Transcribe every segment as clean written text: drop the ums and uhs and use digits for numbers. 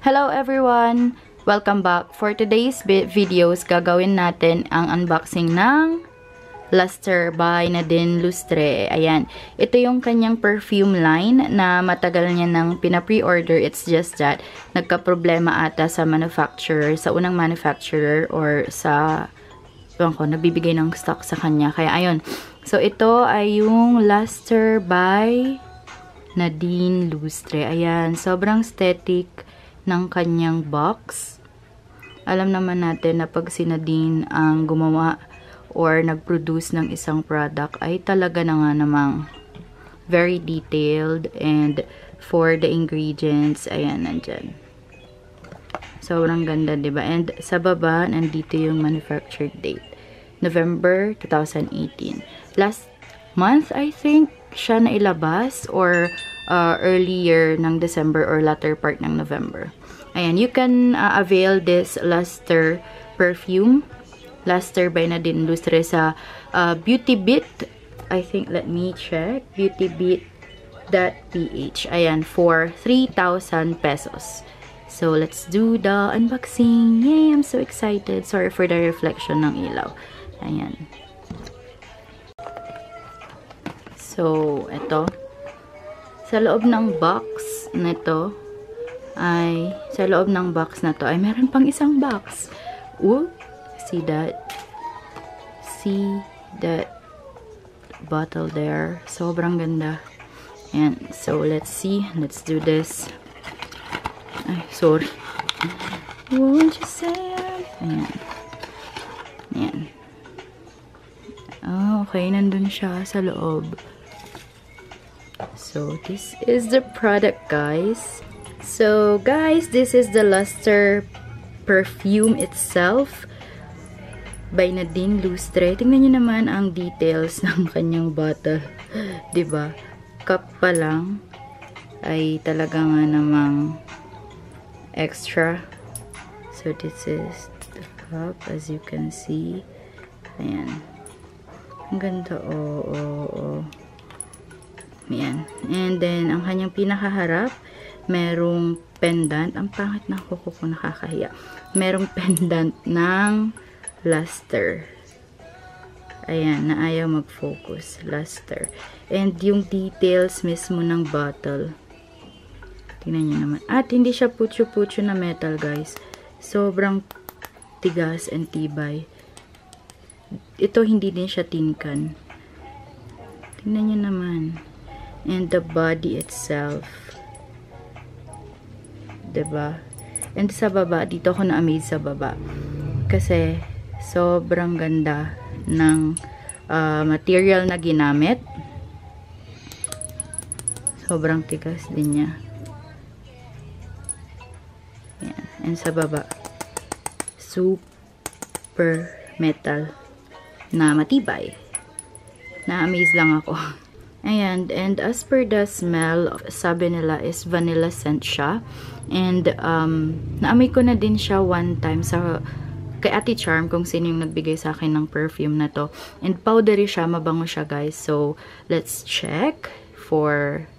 Hello everyone! Welcome back. For today's videos, gagawin natin ang unboxing ng Luster by Nadine Lustre. Ayan. Ito yung kanyang perfume line na matagal niya nang pina-pre-order. It's just that nagka-problema ata sa manufacturer, sa unang manufacturer or sa nabibigay ng stock sa kanya. Kaya ayun. So ito ay yung Luster by Nadine Lustre. Ayan. Sobrang aesthetic ng kanyang box. Alam naman natin na pag si Nadine ang gumawa or nag-produce ng isang product ay talaga na nga namang very detailed, and for the ingredients, ayan, nandyan. Sobrang ganda, diba? And sa baba, nandito yung manufactured date. November 2018. Last month, I think, siya na ilabas or earlier ng December or latter part ng November. Ayan, you can avail this Luster perfume, Luster by Nadine Lustre sa BeautyBeat. I think, let me check, beautybeat.ph. Ayan, for 3,000 pesos. So, let's do the unboxing. Yay, I'm so excited. Sorry for the reflection ng ilaw. Ayan. So, ito. Sa loob ng box nito ay, meron pang isang box. Ooh, see that? See that bottle there? Sobrang ganda. And so, let's see. Let's do this. Ay, sorry. Won't you say it? Ayan. Ayan. Oh, okay. Nandun siya sa loob. So, this is the product, guys. So, guys, this is the Luster perfume itself by Nadine Lustre. Tingnan nyo naman ang details ng kanyang bottle. Diba? Cup pa lang ay talaga nga namang extra. So, this is the cup, as you can see. Ayan. Ang ganda, oh. Ayan. And then, ang kanyang pinakaharap, merong pendant. Ang pangit ng kuko ko, nakakahiya. Merong pendant ng Luster. Ayan, na ayaw mag-focus. Luster. And yung details mismo ng bottle. Tingnan nyo naman. At hindi siya putyo-putyo na metal, guys. Sobrang tigas and tibay. Ito, hindi din siya tinkan. Tingnan nyo naman. And the body itself. Diba? And sa baba, dito ako na-amaze sa baba. Kasi, sobrang ganda ng material na ginamit. Sobrang tigas din niya. Ayan. And sa baba, super metal na matibay. Na-amaze lang ako. Ayan, and as per the smell, sabi nila is vanilla scent siya. And naamoy ko na din siya one time sa kay Ate Charm, kung sino yung nagbigay sa akin ng perfume na to. And powdery siya, mabango siya, guys. So, let's check for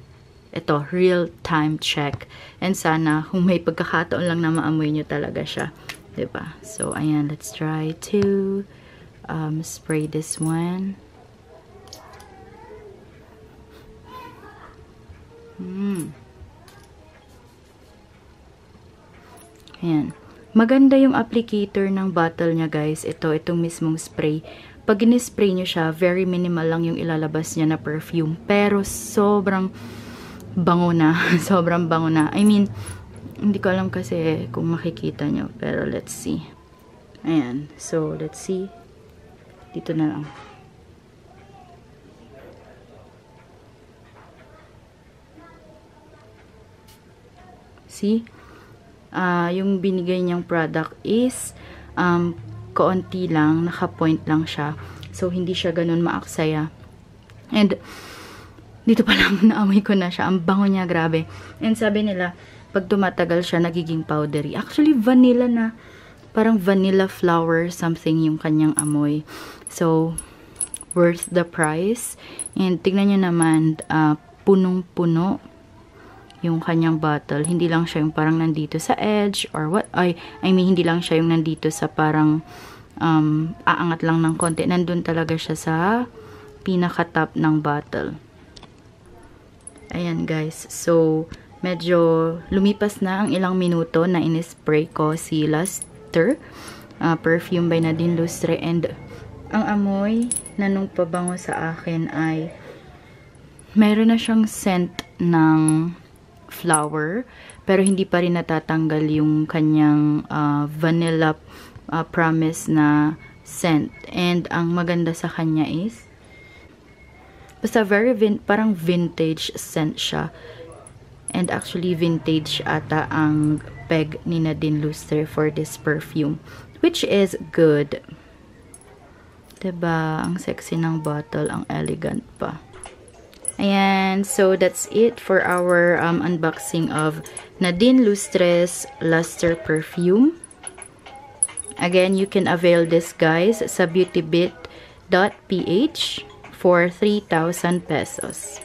ito, real-time check. And sana, kung may pagkakataon lang na maamoy nyo talaga siya. Diba? So, ayan, let's try to spray this one. Ayan. Maganda yung applicator ng bottle niya, guys. Itong mismong spray. Pag in-spray nyo siya, very minimal lang yung ilalabas niya na perfume. Pero sobrang bango na. Sobrang bango na. I mean, hindi ko alam kasi kung makikita nyo. Pero let's see. Ayan. So, let's see. Dito na lang. See? Yung binigay niyang product is kaunti lang, naka-point lang siya. So, hindi siya ganun maaksaya. And, dito pa lang naamoy ko na siya. Ang bango niya, grabe. And sabi nila, pag tumatagal siya, nagiging powdery. Actually, vanilla na. Parang vanilla flower something yung kanyang amoy. So, worth the price. And, tignan nyo naman, punong-puno yung kanyang bottle. Hindi lang siya yung parang nandito sa edge or what. I mean, hindi lang siya yung nandito sa parang aangat lang ng konti. Nandun talaga siya sa pinaka-top ng bottle. Ayan guys. So, medyo lumipas na ang ilang minuto na in-spray ko si Luster. Perfume by Nadine Lustre. And ang amoy na nung pabango sa akin ay mayroon na siyang scent ng flower. Pero hindi pa rin natatanggal yung kanyang vanilla promise na scent. And ang maganda sa kanya is basta very parang vintage scent siya. And actually vintage ata ang peg ni Nadine Lustre for this perfume. Which is good. Diba? Ang sexy ng bottle. Ang elegant pa. Ayan. So that's it for our unboxing of Nadine Lustre's Luster perfume. Again, you can avail this guys sa beautybit.ph for 3,000 pesos.